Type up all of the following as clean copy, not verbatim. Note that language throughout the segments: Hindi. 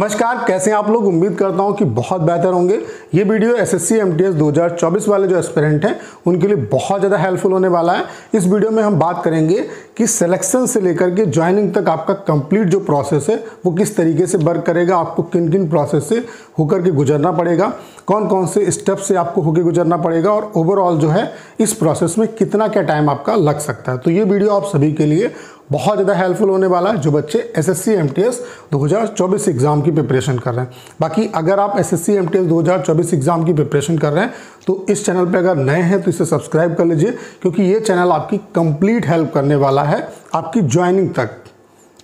नमस्कार, कैसे हैं आप लोग। उम्मीद करता हूं कि बहुत बेहतर होंगे। ये वीडियो एसएससी एमटीएस 2024 वाले जो एस्पिरेंट हैं उनके लिए बहुत ज़्यादा हेल्पफुल होने वाला है। इस वीडियो में हम बात करेंगे कि सिलेक्शन से लेकर के ज्वाइनिंग तक आपका कंप्लीट जो प्रोसेस है वो किस तरीके से वर्क करेगा, आपको किन किन प्रोसेस से होकर के गुजरना पड़ेगा, कौन कौन से स्टेप से आपको होकर गुजरना पड़ेगा और ओवरऑल जो है इस प्रोसेस में कितना क्या टाइम आपका लग सकता है। तो ये वीडियो आप सभी के लिए बहुत ज़्यादा हेल्पफुल होने वाला है जो बच्चे एसएससी एमटीएस 2024 एग्ज़ाम की प्रिपरेशन कर रहे हैं। बाकी अगर आप एसएससी एमटीएस 2024 एग्ज़ाम की प्रिपरेशन कर रहे हैं तो इस चैनल पे अगर नए हैं तो इसे सब्सक्राइब कर लीजिए, क्योंकि ये चैनल आपकी कंप्लीट हेल्प करने वाला है आपकी ज्वाइनिंग तक।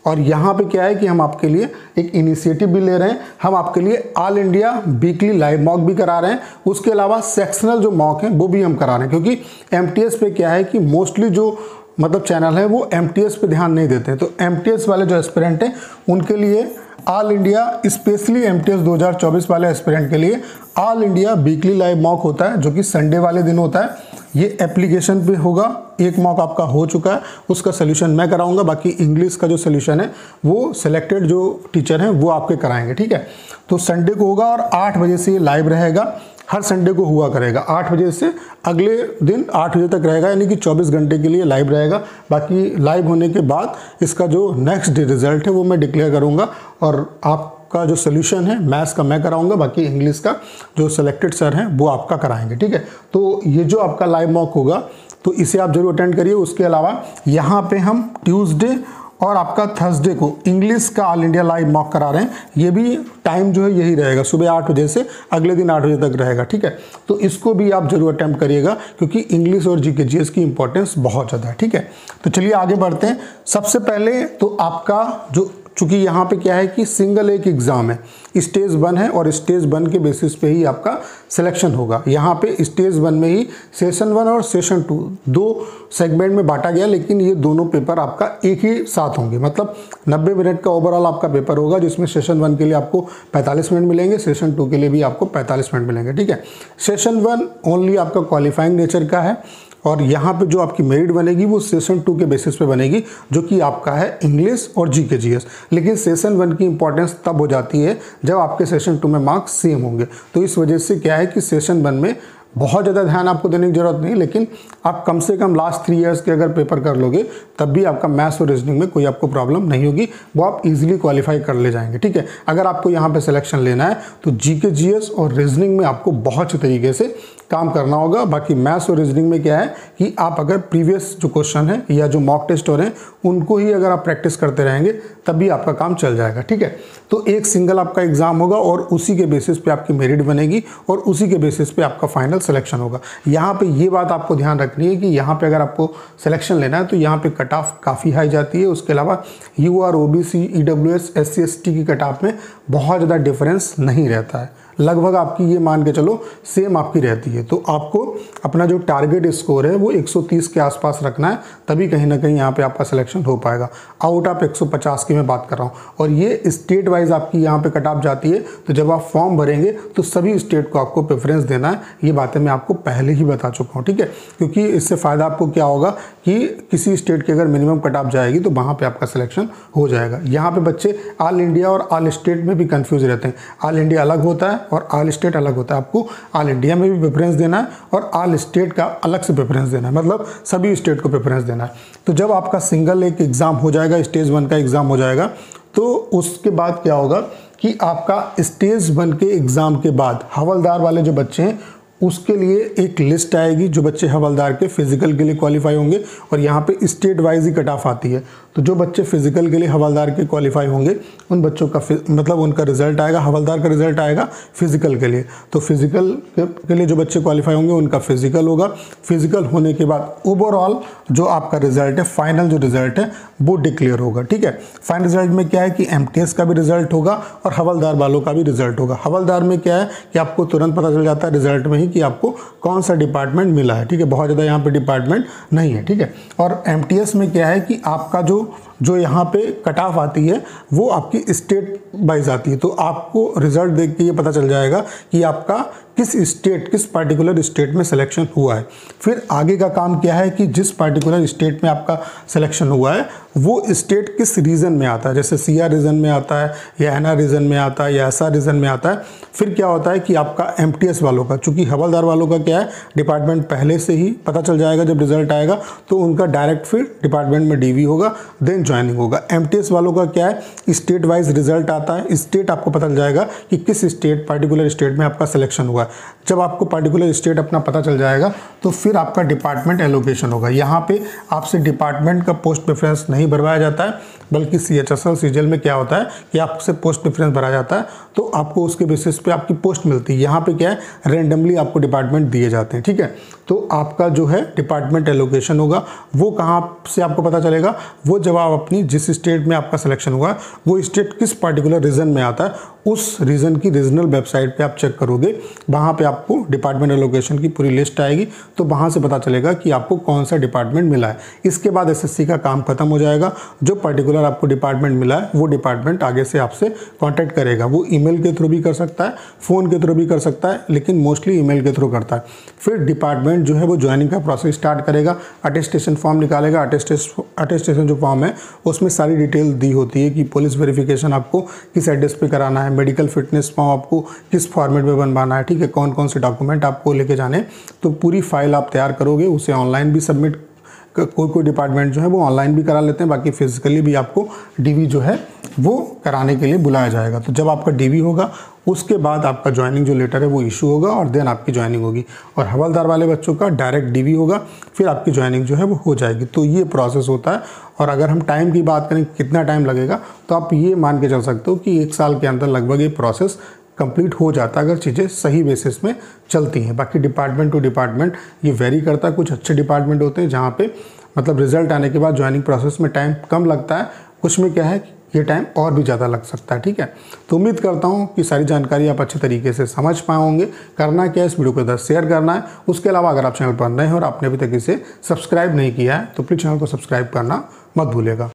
और यहाँ पे क्या है कि हम आपके लिए एक इनिशिएटिव भी ले रहे हैं। हम आपके लिए all India weekly live mock भी करा रहे हैं, उसके अलावा सेक्शनल जो मॉक हैं वो भी हम करा रहे हैं, क्योंकि एमटीएस पे क्या है कि मोस्टली जो चैनल है वो एमटीएस पे ध्यान नहीं देते हैं। तो एमटीएस वाले जो एस्पिरेंट हैं उनके लिए ऑल इंडिया, स्पेशली एमटीएस 2024 वाले एस्पिरेंट के लिए all India weekly live mock होता है, जो कि संडे वाले दिन होता है। ये एप्लीकेशन पे होगा। एक मॉक आपका हो चुका है, उसका सोल्यूशन मैं कराऊंगा। बाकी इंग्लिश का जो सोल्यूशन है वो सिलेक्टेड जो टीचर हैं वो आपके कराएंगे, ठीक है। तो संडे को होगा और 8 बजे से ये लाइव रहेगा। हर संडे को हुआ करेगा 8 बजे से अगले दिन 8 बजे तक रहेगा, यानी कि 24 घंटे के लिए लाइव रहेगा। बाकी लाइव होने के बाद इसका जो नेक्स्ट डे रिजल्ट है वो मैं डिक्लेयर करूँगा और आपका जो सोल्यूशन है मैथ्स का मैं कराऊंगा, बाकी इंग्लिश का जो सिलेक्टेड सर हैं वो आपका कराएंगे, ठीक है। तो ये जो आपका लाइव मॉक होगा तो इसे आप जरूर अटेंड करिए। उसके अलावा यहाँ पे हम ट्यूसडे और आपका थर्सडे को इंग्लिश का ऑल इंडिया लाइव मॉक करा रहे हैं। ये भी टाइम जो है यही रहेगा, सुबह 8 बजे से अगले दिन 8 बजे तक रहेगा, ठीक है। तो इसको भी आप जरूर अटेम्प्ट करिएगा, क्योंकि इंग्लिश और जीके जीएस की इंपॉर्टेंस बहुत ज़्यादा है, ठीक है। तो चलिए आगे बढ़ते हैं। सबसे पहले तो आपका जो, चूँकि यहाँ पे क्या है कि सिंगल एक एग्ज़ाम है, स्टेज 1 है और स्टेज 1 के बेसिस पे ही आपका सिलेक्शन होगा। यहाँ पे स्टेज 1 में ही सेशन 1 और सेशन 2 दो सेगमेंट में बांटा गया, लेकिन ये दोनों पेपर आपका एक ही साथ होंगे। मतलब 90 मिनट का ओवरऑल आपका पेपर होगा, जिसमें सेशन 1 के लिए आपको 45 मिनट मिलेंगे, सेशन 2 के लिए भी आपको 45 मिनट मिलेंगे, ठीक है। सेशन 1 ओनली आपका क्वालिफाइंग नेचर का है और यहाँ पे जो आपकी मेरिट बनेगी वो सेशन 2 के बेसिस पे बनेगी, जो कि आपका है इंग्लिश और जीके जीएस। लेकिन सेशन 1 की इंपॉर्टेंस तब हो जाती है जब आपके सेशन 2 में मार्क्स सेम होंगे। तो इस वजह से क्या है कि सेशन 1 में बहुत ज़्यादा ध्यान आपको देने की जरूरत नहीं, लेकिन आप कम से कम लास्ट 3 इयर्स के अगर पेपर कर लोगे तब भी आपका मैथ्स और रीजनिंग में कोई आपको प्रॉब्लम नहीं होगी, वो आप इजीली क्वालिफाई कर ले जाएंगे, ठीक है। अगर आपको यहाँ पे सिलेक्शन लेना है तो जीके जीएस और रीजनिंग में आपको बहुत अच्छे तरीके से काम करना होगा। बाकी मैथ्स और रीजनिंग में क्या है कि आप अगर प्रीवियस जो क्वेश्चन है या जो मॉक टेस्ट हो रहे हैं उनको ही अगर आप प्रैक्टिस करते रहेंगे तब भी आपका काम चल जाएगा, ठीक है। तो एक सिंगल आपका एग्जाम होगा और उसी के बेसिस पे आपकी मेरिट बनेगी और उसी के बेसिस पे आपका फाइनल सिलेक्शन होगा। यहाँ पे ये बात आपको ध्यान रखनी है कि यहाँ पे अगर आपको सिलेक्शन लेना है तो यहाँ पे कट ऑफ काफ़ी हाई जाती है। उसके अलावा UR, OBC, EWS, SC, ST की कट ऑफ में बहुत ज़्यादा डिफरेंस नहीं रहता है, लगभग आपकी ये मान के चलो सेम आपकी रहती है। तो आपको अपना जो टारगेट स्कोर है वो 130 के आसपास रखना है, तभी कहीं ना कहीं यहाँ पे आपका सिलेक्शन हो पाएगा। आउट ऑफ 150 की मैं बात कर रहा हूँ, और ये स्टेट वाइज आपकी यहाँ पे कट ऑफ जाती है। तो जब आप फॉर्म भरेंगे तो सभी स्टेट को आपको प्रेफरेंस देना है। ये बातें मैं आपको पहले ही बता चुका हूँ, ठीक है। क्योंकि इससे फ़ायदा आपको क्या होगा कि किसी स्टेट की अगर मिनिमम कट ऑफ जाएगी तो वहाँ पर आपका सिलेक्शन हो जाएगा। यहाँ पर बच्चे ऑल इंडिया और ऑल स्टेट में भी कन्फ्यूज रहते हैं। ऑल इंडिया अलग होता है और ऑल स्टेट अलग होता है। आपको ऑल इंडिया में भी प्रेफरेंस देना है और ऑल स्टेट का अलग से प्रेफरेंस देना है, मतलब सभी स्टेट को प्रेफरेंस देना है। तो जब आपका सिंगल एक एग्जाम हो जाएगा, स्टेज 1 का एग्जाम हो जाएगा, तो उसके बाद क्या होगा कि आपका स्टेज 1 के एग्जाम के बाद हवलदार वाले जो बच्चे हैं उसके लिए एक लिस्ट आएगी, जो बच्चे हवलदार के फिजिकल के लिए क्वालिफाई होंगे। और यहाँ पे स्टेट वाइज ही कट ऑफ आती है। तो जो बच्चे फिजिकल के लिए हवलदार के क्वालिफाई होंगे उन बच्चों का मतलब उनका रिजल्ट आएगा, हवलदार का रिजल्ट आएगा फिजिकल के लिए। तो फिजिकल के लिए जो बच्चे क्वालिफाई होंगे उनका फिजिकल होगा। फिजिकल होने के बाद ओवरऑल जो आपका रिजल्ट है, फाइनल जो रिजल्ट है वो डिक्लेयर होगा, ठीक है। फाइनल रिजल्ट में क्या है कि एमटीएस का भी रिजल्ट होगा और हवलदार वालों का भी रिजल्ट होगा। हवलदार में क्या है कि आपको तुरंत पता चल जाता है रिजल्ट में ही कि आपको कौन सा डिपार्टमेंट मिला है, ठीक है। बहुत ज़्यादा यहाँ पे डिपार्टमेंट नहीं है, ठीक है। और एमटीएस में क्या है कि आपका जो जो यहाँ पे कट ऑफ आती है वो आपकी स्टेट वाइज आती है। तो आपको रिजल्ट देख के ये पता चल जाएगा कि आपका किस पार्टिकुलर स्टेट में सिलेक्शन हुआ है। फिर आगे का काम क्या है कि जिस पार्टिकुलर स्टेट में आपका सिलेक्शन हुआ है वो स्टेट किस रीजन में आता है, जैसे सीआर रीजन में आता है या एनआर रीजन में आता है या एसआर रीजन में आता है। फिर क्या होता है कि आपका एमटीएस वालों का, चूंकि हवलदार वालों का क्या है डिपार्टमेंट पहले से ही पता चल जाएगा जब रिजल्ट आएगा, तो उनका डायरेक्ट फिर डिपार्टमेंट में डीवी होगा, देन ज्वाइनिंग होगा। एमटीएस वालों का क्या है स्टेट वाइज रिजल्ट आता है, स्टेट आपको पता चल जाएगा कि किस स्टेट पार्टिकुलर स्टेट में आपका सिलेक्शन हुआ है। जब आपको पार्टिकुलर स्टेट अपना पता चल जाएगा तो फिर आपका डिपार्टमेंट एलोकेशन होगा। यहाँ पे आपसे डिपार्टमेंट का पोस्ट प्रेफरेंस नहीं भरवाया जाता है, बल्कि सीएचएसएल सीजीएल में क्या होता है कि आपसे पोस्ट प्रेफरेंस भरा जाता है, तो आपको उसके बेसिस पे आपकी पोस्ट मिलती है। यहाँ पे क्या है रेंडमली आपको डिपार्टमेंट दिए जाते हैं, ठीक है। तो आपका जो है डिपार्टमेंट एलोकेशन होगा वो कहाँ से आपको पता चलेगा, वो जब आप अपनी जिस स्टेट में आपका सिलेक्शन हुआ है वो स्टेट किस पार्टिकुलर रीजन में आता है, उस रीजन की रीजनल वेबसाइट पे आप चेक करोगे, वहाँ पे आपको डिपार्टमेंट एलोकेशन की पूरी लिस्ट आएगी, तो वहाँ से पता चलेगा कि आपको कौन सा डिपार्टमेंट मिला है। इसके बाद एसएससी का काम खत्म हो जाएगा। जो पर्टिकुलर आपको डिपार्टमेंट मिला है वो डिपार्टमेंट आगे से आपसे कांटेक्ट करेगा। वो ईमेल के थ्रू भी कर सकता है, फ़ोन के थ्रू भी कर सकता है, लेकिन मोस्टली ईमेल के थ्रू करता है। फिर डिपार्टमेंट जो है वो ज्वाइनिंग का प्रोसेस स्टार्ट करेगा, अटेस्टेशन फॉर्म निकालेगा। अटेस्टेशन जो फॉर्म है उसमें सारी डिटेल दी होती है कि पुलिस वेरिफिकेशन आपको किस एड्रेस पे कराना है, मेडिकल फिटनेस फॉर्म आपको किस फॉर्मेट में बनवाना है, ठीक है, कौन कौन से डॉक्यूमेंट आपको लेके जाने। तो पूरी फाइल आप तैयार करोगे, उसे ऑनलाइन भी सबमिट, कोई डिपार्टमेंट जो है वो ऑनलाइन भी करा लेते हैं, बाकी फिजिकली भी आपको डीवी जो है वो कराने के लिए बुलाया जाएगा। तो जब आपका डीवी होगा उसके बाद आपका ज्वाइनिंग जो लेटर है वो इशू होगा और देन आपकी ज्वाइनिंग होगी। और हवलदार वाले बच्चों का डायरेक्ट डीवी होगा, फिर आपकी ज्वाइनिंग जो है वो हो जाएगी। तो ये प्रोसेस होता है। और अगर हम टाइम की बात करें कितना टाइम लगेगा, तो आप ये मान के चल सकते हो कि 1 साल के अंदर लगभग ये प्रोसेस कंप्लीट हो जाता है, अगर चीज़ें सही बेसिस में चलती हैं। बाकी डिपार्टमेंट टू डिपार्टमेंट ये वेरी करता है। कुछ अच्छे डिपार्टमेंट होते हैं जहाँ पे मतलब रिजल्ट आने के बाद ज्वाइनिंग प्रोसेस में टाइम कम लगता है, कुछ में क्या है ये टाइम और भी ज़्यादा लग सकता है, ठीक है। तो उम्मीद करता हूँ कि सारी जानकारी आप अच्छे तरीके से समझ पाए होंगे। करना क्या है, इस वीडियो को इधर शेयर करना है। उसके अलावा अगर आप चैनल पर नए हैं और आपने अभी तक इसे सब्सक्राइब नहीं किया है तो प्लीज़ चैनल को सब्सक्राइब करना मत भूलिएगा।